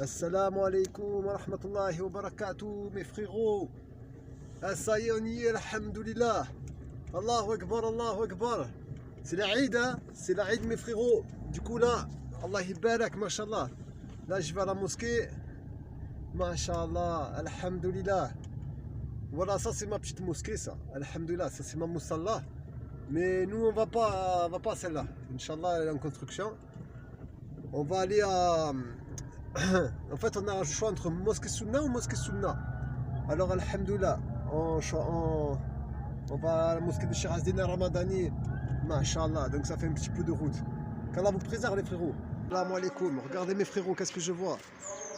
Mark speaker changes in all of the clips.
Speaker 1: Assalamu alaikum wa rahmatullahi wa barakatuh, mes frérots. Ah, ça y est, on y est, alhamdoulilah. Allahu Akbar, Allahu Akbar. C'est la Eid, hein? C'est la Eid, mes frérots. Du coup, là, Allah barak, mashallah. Là, je vais à la mosquée. Mashallah, alhamdoulilah. Voilà, ça, c'est ma petite mosquée, ça. Alhamdoulilah, ça, c'est ma moussalla. Mais nous, on va pas à celle-là. Inch'Allah, elle est en construction. On va aller à. En fait, on a un choix entre mosquée Sunna ou mosquée Sunna. Alors, alhamdoulilah, on va à la mosquée de Shirazdin al-Ramadani. Masha'Allah, donc ça fait un petit peu de route. Qu'Allah vous préserve, les frérots. Assalamu alaikum. Regardez, mes frérots, qu'est-ce que je vois?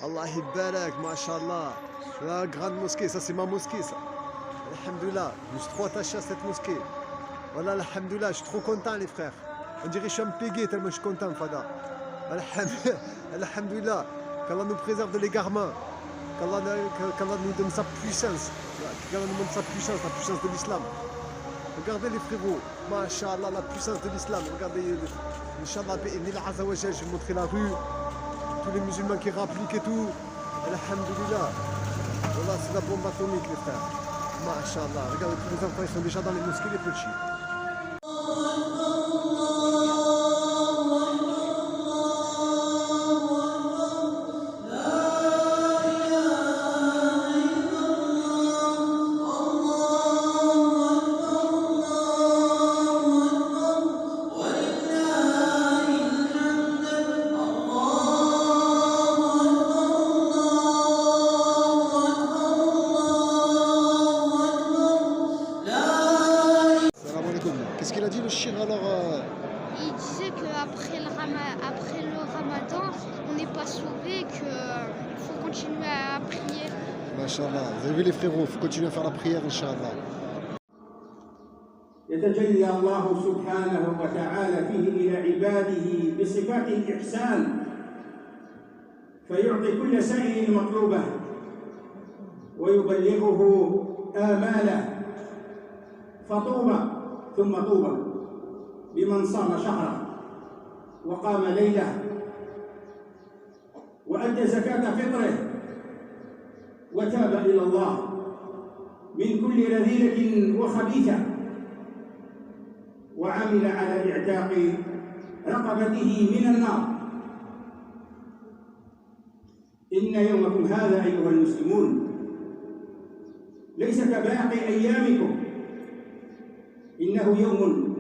Speaker 1: Allah barak, masha'Allah. La grande mosquée, ça c'est ma mosquée, ça. Alhamdoulilah, je suis trop attaché à cette mosquée. Voilà, alhamdoulilah, je suis trop content, les frères. On dirait que je suis un pégué tellement je suis content, Fada. Alhamdoulilah, qu'Allah nous préserve de l'égarement, qu'Allah nous donne sa puissance, qu'Allah nous montre sa puissance, la puissance de l'islam. Regardez les frérots, masha'Allah, la puissance de l'islam. Regardez, Inch'Allah, je vais vous montrer la rue, tous les musulmans qui rappliquent et tout. Alhamdoulilah, voilà, c'est la bombe atomique, les frères. Masha'Allah, regardez, tous les enfants, ils sont déjà dans les mosquées, les petits. Qu'est-ce qu'il a dit le shir alors
Speaker 2: Il disait qu'après le ramadan, on n'est pas sauvé, qu'il faut continuer à prier.
Speaker 1: Masha'Allah, vous avez vu les frérots, il faut continuer à faire la prière, Inch'Allah.
Speaker 3: يتجلى الله سبحانه وتعالى فيه إلى عباده بصفات الإحسان فيعطي كل سائل مطلوبه ويبلغه آماله فطوبى ثم طوبى لمن صام شهره وقام ليله وأدى زكاة فطره وتاب إلى الله من كل رذيلة وخبيثة وعمل على إعتاق رقبته من النار. إن يومكم هذا أيها المسلمون ليس كباقي أيامكم، إنه يوم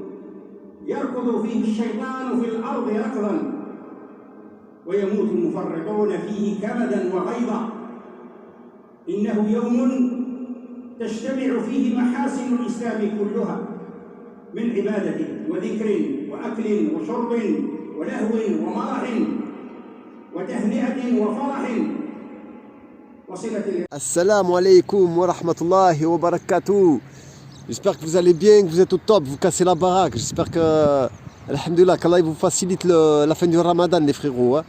Speaker 3: يركض فيه الشيطان في الأرض ركضا ويموت المفرطون فيه كمدا وغيظا. إنه يوم تجتمع فيه محاسن الإسلام كلها من عبادة وذكر وأكل وشرب ولهو ومرح وتهنئة وفرح وصلة.
Speaker 1: Assalamu alaikum wa rahmatullahi wa barakatuh. J'espère que vous allez bien, que vous êtes au top, vous cassez la baraque. J'espère que, alhamdoulilah, qu'Allah vous facilite la fin du ramadan, les frérots. Hein.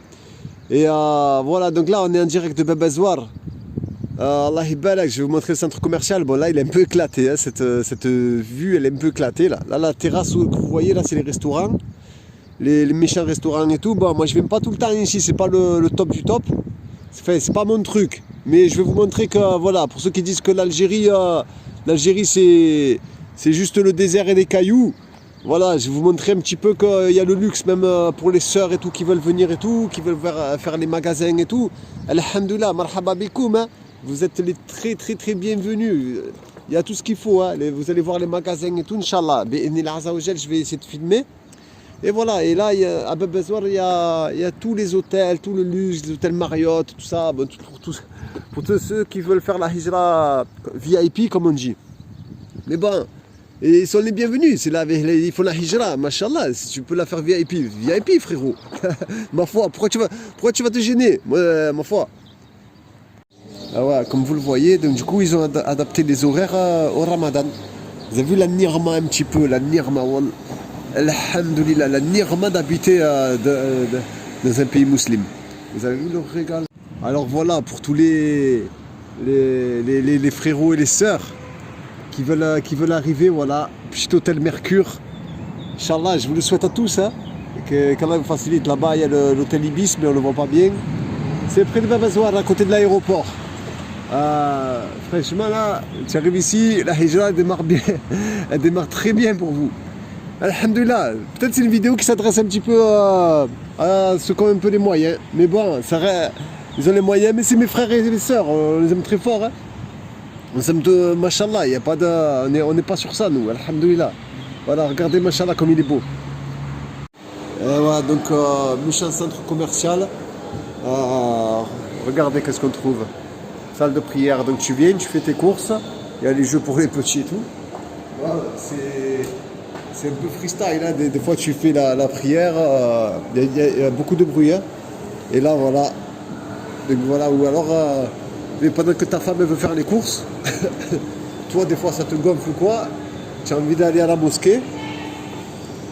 Speaker 1: Et voilà, donc là on est en direct de Bebezouar. Allah barak, je vais vous montrer le centre commercial. Bon là il est un peu éclaté, hein. Cette vue elle est un peu éclatée là. Là la terrasse que vous voyez là c'est les restaurants, les méchants restaurants et tout. Bon moi je viens pas tout le temps ici, c'est pas le top du top. Enfin, c'est pas mon truc. Mais je vais vous montrer que voilà, pour ceux qui disent que l'Algérie c'est juste le désert et des cailloux. Voilà, je vais vous montrer un petit peu qu'il y a le luxe même pour les sœurs et tout qui veulent venir et tout, qui veulent faire les magasins et tout. Alhamdoulilah, marhaba bikoum, hein. Vous êtes les très bienvenus. Il y a tout ce qu'il faut, hein. Vous allez voir les magasins et tout, Inch'Allah. Je vais essayer de filmer. Et voilà, et là à Bebezouar il y a tous les hôtels, tout le luxe, les hôtels Marriott, tout ça, bon, pour tous ceux qui veulent faire la hijra VIP comme on dit. Mais bon, et ils sont les bienvenus, c'est là, ils font la hijra, mashallah, si tu peux la faire VIP frérot. Ma foi, pourquoi tu vas te gêner, ma foi. Ah ouais, comme vous le voyez, donc du coup ils ont adapté les horaires au ramadan. Vous avez vu la nirma un petit peu, la nirma, alhamdoulilah, la nirma d'habiter dans un pays musulman. Vous avez vu le régal? Alors voilà, pour tous les frérots et les sœurs qui veulent arriver, voilà, petit hôtel Mercure. Inch'Allah, je vous le souhaite à tous, hein, qu'Allah vous facilite. Là-bas, il y a l'hôtel Ibis, mais on ne le voit pas bien. C'est près de Babazoar, à côté de l'aéroport. Franchement, là, tu arrives ici, la hijra démarre bien. Elle démarre très bien pour vous. Alhamdoulilah. Peut-être c'est une vidéo qui s'adresse un petit peu à ceux qui ont un peu les moyens. Mais bon, ils ont les moyens, mais c'est mes frères et mes sœurs. On les aime très fort. Hein. On les aime de machallah. Y a pas de, on n'est pas sur ça, nous. Alhamdoulilah. Voilà, regardez, machallah, comme il est beau. Et voilà, donc, méchant centre commercial. Regardez qu'est-ce qu'on trouve. Salle de prière, donc tu viens, tu fais tes courses. Il y a les jeux pour les petits et tout. Voilà, c'est un peu freestyle. Hein. Des fois, tu fais la prière. Il y a beaucoup de bruit. Hein. Et là, voilà. Donc, voilà. Ou alors, mais pendant que ta femme elle veut faire les courses, toi, des fois, ça te gonfle ou quoi. Tu as envie d'aller à la mosquée.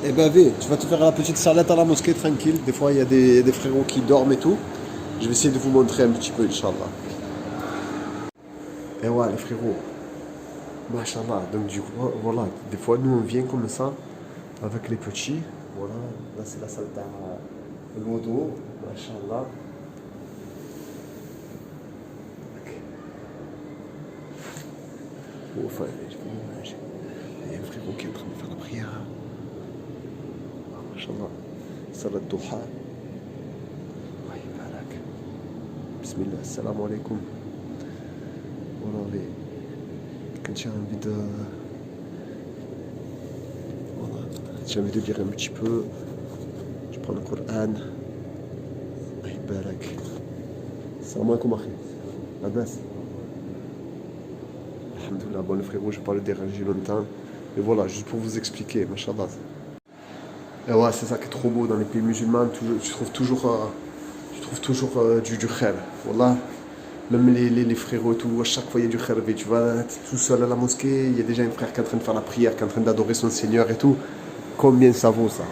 Speaker 1: Eh ben, tu vas te faire la petite salade à la mosquée tranquille. Des fois, il y a des frérots qui dorment et tout. Je vais essayer de vous montrer un petit peu, Inch'Allah. Et ouais, les frérots. Machallah. Donc, du coup, voilà. Des fois, nous, on vient comme ça, avec les petits. Voilà. Là, c'est la salle de l'auto. Machallah. Oh, enfin, il y a un frérot qui est en train de faire la prière. Machallah. Salat Duha. Bismillah, assalamu alaikum. Voilà, quand tu as envie de. Voilà, tu as envie de lire un petit peu, tu prends le Coran. Aïe barak. Salam alaikum akhi. Abbas. Alhamdoulilah, bon le frérot, je ne vais pas le déranger longtemps. Mais voilà, juste pour vous expliquer, machallah. Et ouais, c'est ça qui est trop beau dans les pays musulmans, tu trouves toujours. Du khayr. Voilà. Même les frérots et tout, à chaque fois il y a du khayr. Tu vas tout seul à la mosquée, il y a déjà un frère qui est en train de faire la prière, qui est en train d'adorer son Seigneur et tout. Combien ça vaut ça?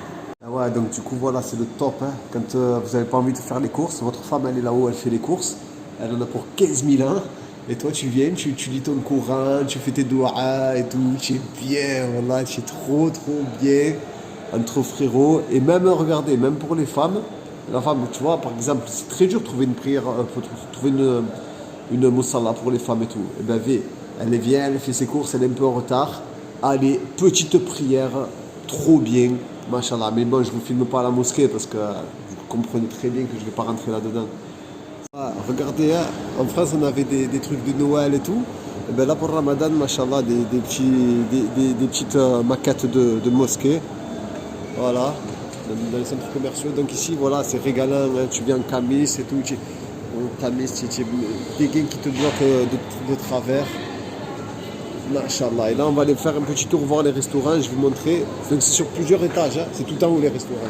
Speaker 1: Ah ouais, donc du coup voilà, c'est le top. Hein. Quand vous n'avez pas envie de faire les courses, votre femme elle est là-haut, elle fait les courses. Elle en a pour 15 000 ans. Et toi tu viens, tu lis ton Coran, tu fais tes doigts et tout. Tu es bien, voilà, tu es trop bien entre frérots. Et même, regardez, même pour les femmes. La femme, tu vois, par exemple, c'est très dur de trouver une prière, trouver une moussala pour les femmes et tout. Et bien, elle vient, elle fait ses courses, elle est un peu en retard. Allez, petite prière, trop bien, machallah. Mais bon, je ne vous filme pas à la mosquée parce que vous comprenez très bien que je ne vais pas rentrer là-dedans. Ah, regardez, hein, en France, on avait des trucs de Noël et tout. Et bien là, pour Ramadan, machallah, des petites maquettes de mosquée. Voilà. Dans les centres commerciaux, donc ici voilà c'est régalant, hein. Tu viens en camis et tout, en camis, tu quelqu'un qui te bloque de travers, machallah. Et là on va aller faire un petit tour voir les restaurants, je vais vous montrer, donc c'est sur plusieurs étages, hein. C'est tout en haut les restaurants,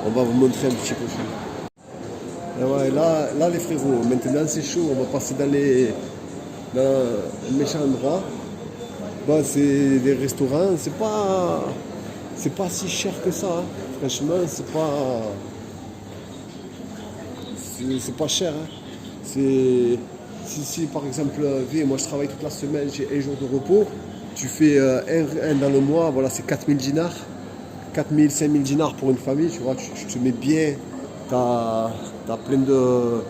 Speaker 1: on va vous montrer un petit peu. Et ouais, là les frérots, maintenant c'est chaud, on va passer dans un méchant endroit. Bon, c'est des restaurants, c'est pas si cher que ça, hein. Franchement, c'est pas cher. Hein. Si par exemple, moi je travaille toute la semaine, j'ai un jour de repos, tu fais un dans le mois, voilà, c'est 4000 dinars, 4000, 5000 dinars pour une famille, tu vois, tu te mets bien, t'as plein de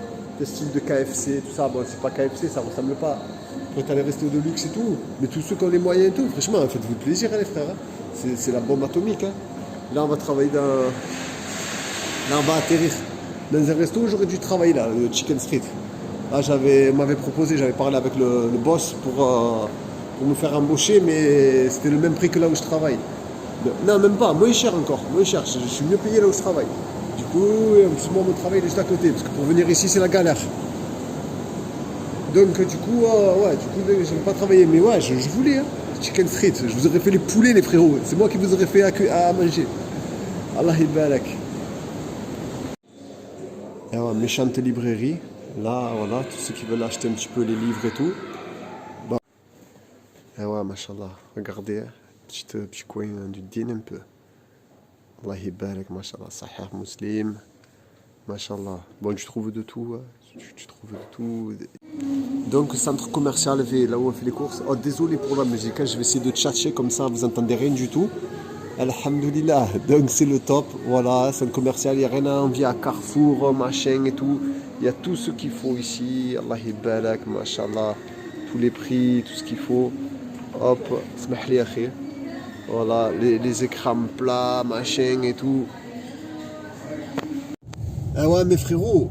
Speaker 1: styles de KFC, tout ça, bon, c'est pas KFC, ça ressemble pas. Après, t'as les restos de luxe et tout, mais tous ceux qui ont les moyens et tout, franchement, faites-vous plaisir, hein, les frères. Hein. C'est la bombe atomique. Hein. Là, on va travailler Là, on va atterrir dans un resto. J'aurais dû travailler là, le Chicken Street. Là, on m'avait proposé, j'avais parlé avec le boss pour me faire embaucher, mais c'était le même prix que là où je travaille. Non, même pas, moins cher encore. Moins cher. Je suis mieux payé là où je travaille. Du coup, moi, mon travail est juste à côté, parce que pour venir ici, c'est la galère. Donc, du coup, je n'ai pas travaillé. Mais ouais, je voulais. Hein. Chicken Street, je vous aurais fait les poulets les frérots, c'est moi qui vous aurais fait à manger. Allah ibarak. Et ouais, méchante librairie, là voilà, tous ceux qui veulent acheter un petit peu les livres et tout. Bon. Et ouais, machallah, regardez, petit coin du din un peu. Allah ibarak, machallah, sahih muslim, machallah. Bon, tu trouves de tout, hein. Tu trouves de tout. Donc, centre commercial, là où on fait les courses. Oh, désolé pour la musique, hein. Je vais essayer de tchatcher comme ça, vous entendez rien du tout. Alhamdulillah, donc c'est le top, voilà, c'est un commercial, il n'y a rien à envier à Carrefour, machin et tout. Il y a tout ce qu'il faut ici, Allah barak, mashallah, tous les prix, tout ce qu'il faut. Hop, smahli akhi. Voilà, les écrans plats, machin et tout. Ah ouais, mes frérots,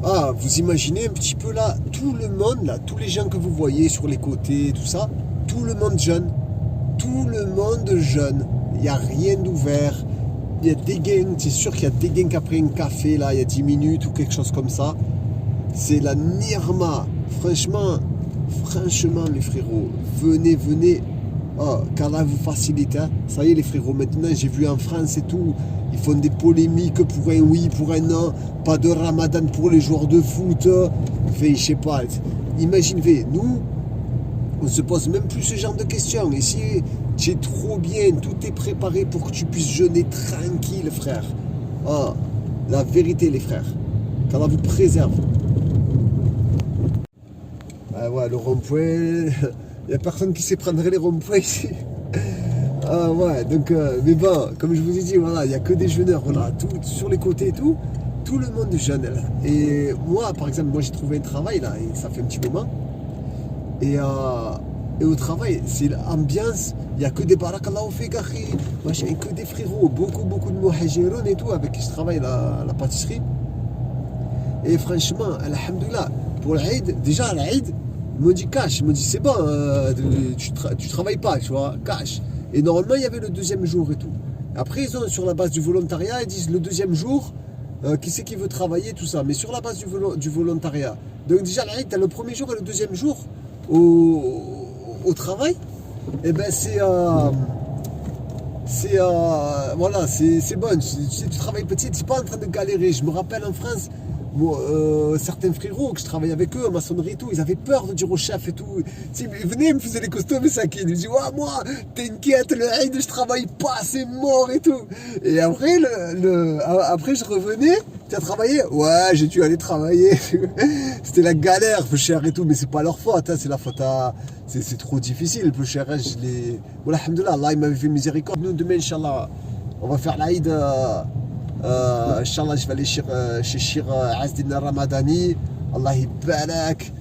Speaker 1: ah, vous imaginez un petit peu là, tout le monde, là, tous les gens que vous voyez sur les côtés, tout ça, tout le monde jeune. Tout le monde jeune. Il n'y a rien d'ouvert. Il y a des gains, c'est sûr qu'il y a des gains qu'après un café, là, il y a 10 minutes ou quelque chose comme ça. C'est la nirma. Franchement, les frérots, venez. Oh, qu'Allah vous facilite. Hein. Ça y est, les frérots, maintenant, j'ai vu en France et tout, ils font des polémiques pour un oui, pour un non. Pas de ramadan pour les joueurs de foot. Fait, je sais pas. Imaginez, nous, on se pose même plus ce genre de questions. Ici, tu es trop bien, tout est préparé pour que tu puisses jeûner tranquille, frère. Oh, la vérité, les frères. Qu'Allah vous préserve. Ah ouais, le rond-point, il n'y a personne qui sait prendre les ronds-points ici. Ah ouais, donc, mais bon, comme je vous ai dit, voilà, il n'y a que des jeûneurs, voilà, tout, sur les côtés et tout le monde jeûne là. Et moi, par exemple, j'ai trouvé un travail là, et ça fait un petit moment. Et au travail, c'est l'ambiance, il n'y a que des barakallahu fik akhi, machin, que des frérots, beaucoup de muhajiroun et tout, avec qui je travaille la pâtisserie. Et franchement, alhamdoulilah, pour l'Aïd, déjà l'Aïd, ils m'ont dit cash, ils m'ont dit c'est bon, tu travailles pas, tu vois, cash. Et normalement, il y avait le deuxième jour et tout. Après, ils ont sur la base du volontariat, ils disent le deuxième jour, qui c'est qui veut travailler, tout ça, mais sur la base du volontariat. Donc déjà l'Aïd, tu as le premier jour et le deuxième jour. Au travail, et ben voilà, c'est bon. Tu travailles petit, tu n'es pas en train de galérer. Je me rappelle en France, certains frérots que je travaillais avec eux en maçonnerie et tout, ils avaient peur de dire au chef et tout. Ils venaient, ils me faisaient les costauds, mais ça qui. Ils me disaient, ouais, moi, t'inquiète, le Eid, je travaille pas, c'est mort et tout. Et après, après je revenais. Tu as travaillé? Ouais, j'ai dû aller travailler. C'était la galère, peu cher et tout, mais c'est pas leur faute, hein, c'est la faute à. C'est trop difficile, peu cher. Hein, Voilà, alhamdoulilah, Allah il m'avait fait miséricorde. Nous, demain, Inch'Allah, on va faire l'Aïd. Inch'Allah, je vais aller chez Shir Azdin Ramadani. Allah il barak.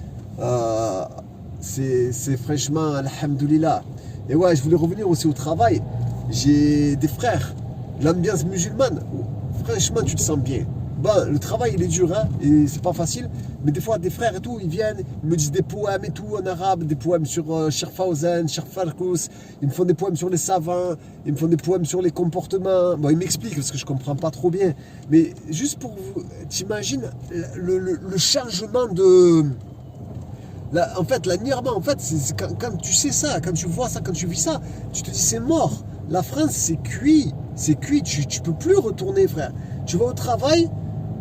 Speaker 1: C'est franchement, alhamdoulilah. Et ouais, je voulais revenir aussi au travail. J'ai des frères. L'ambiance musulmane, franchement, tu te sens bien. Bon, le travail il est dur, hein, et c'est pas facile, mais des fois des frères et tout, ils viennent, ils me disent des poèmes et tout en arabe, des poèmes sur Cheikh Fawzan, Cheikh Farkous, ils me font des poèmes sur les savants, ils me font des poèmes sur les comportements. Bon, ils m'expliquent parce que je comprends pas trop bien, mais juste pour vous, t'imagines le changement de. En fait, la nirma, en fait, c'est quand tu sais ça, quand tu vois ça, quand tu vis ça, tu te dis c'est mort. La France, c'est cuit, tu peux plus retourner, frère. Tu vas au travail,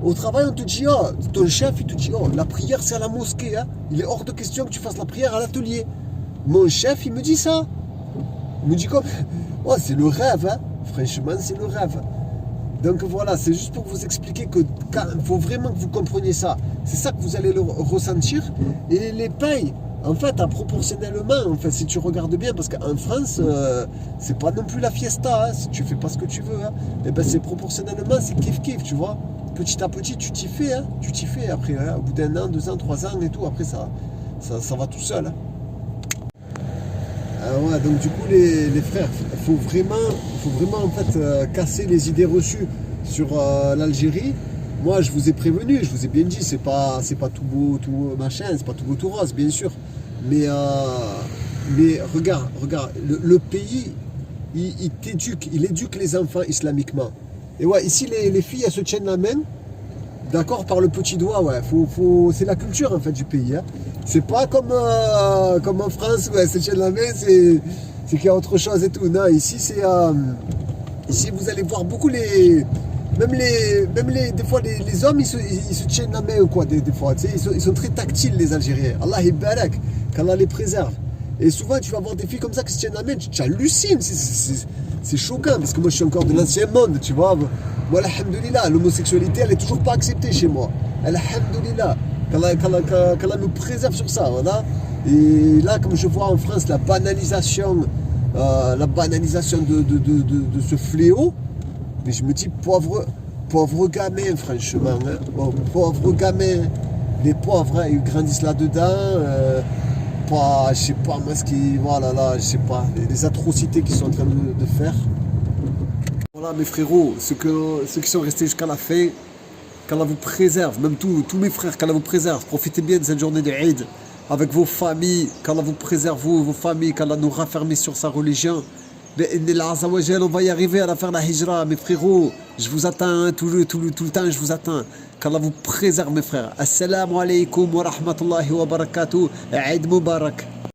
Speaker 1: on te dit, oh, ton chef, il te dit, oh, la prière, c'est à la mosquée, hein. Il est hors de question que tu fasses la prière à l'atelier. Mon chef, il me dit ça. Il me dit comme, oh, c'est le rêve, hein. Franchement, c'est le rêve. Donc voilà, c'est juste pour vous expliquer que faut vraiment que vous compreniez ça. C'est ça que vous allez le ressentir. Et les payes, en fait, proportionnellement, en fait, si tu regardes bien, parce qu'en France, c'est pas non plus la fiesta, hein, si tu fais pas ce que tu veux, hein, et ben c'est proportionnellement, c'est kiff, tu vois. Petit à petit, tu t'y fais, hein, après, hein, au bout d'1 an, 2 ans, 3 ans et tout, après ça va tout seul. Hein. Ouais, donc du coup, les frères, il faut vraiment en fait casser les idées reçues sur l'Algérie. Moi, je vous ai prévenu, je vous ai bien dit, c'est pas tout beau, tout machin, c'est pas tout beau, tout rose, bien sûr. Mais regarde, le pays, il éduque les enfants islamiquement. Et ouais, ici, les filles, elles se tiennent la main, d'accord, par le petit doigt, ouais. C'est la culture, en fait, du pays. Hein. C'est pas comme en France, où elles se tiennent la main, c'est qu'il y a autre chose et tout. Non, ici, ici, vous allez voir beaucoup Même des fois, les hommes, ils se tiennent la main ou quoi, des fois. Tu sais, ils sont très tactiles, les Algériens. Allah il barak, qu'Allah les préserve. Et souvent, tu vas voir des filles comme ça qui se tiennent la main, tu hallucines. C'est choquant, parce que moi, je suis encore de l'ancien monde, tu vois. Moi, alhamdoulilah, l'homosexualité, elle est toujours pas acceptée chez moi. Alhamdoulilah, qu'Allah me préserve sur ça, voilà. Et là, comme je vois en France, la banalisation la banalisation de ce fléau. Mais je me dis, pauvre gamin, franchement. Hein. Oh, pauvre gamin. Les pauvres, hein, ils grandissent là-dedans. Je sais pas, moi, voilà, là, je sais pas, les atrocités qu'ils sont en train de faire. Voilà, mes frérots, ceux qui sont restés jusqu'à la fin, qu'Allah vous préserve, même tous mes frères, qu'Allah vous préserve. Profitez bien de cette journée de Eid avec vos familles, qu'Allah vous préserve, vos familles, qu'Allah nous raffermisse sur sa religion. On va y arriver à la faire la hijra, mes frérots. Je vous attends, hein, tout le temps, je vous attends. Qu'Allah vous préserve, mes frères. Assalamu alaikum wa rahmatullahi wa barakatuh. Eid Mubarak.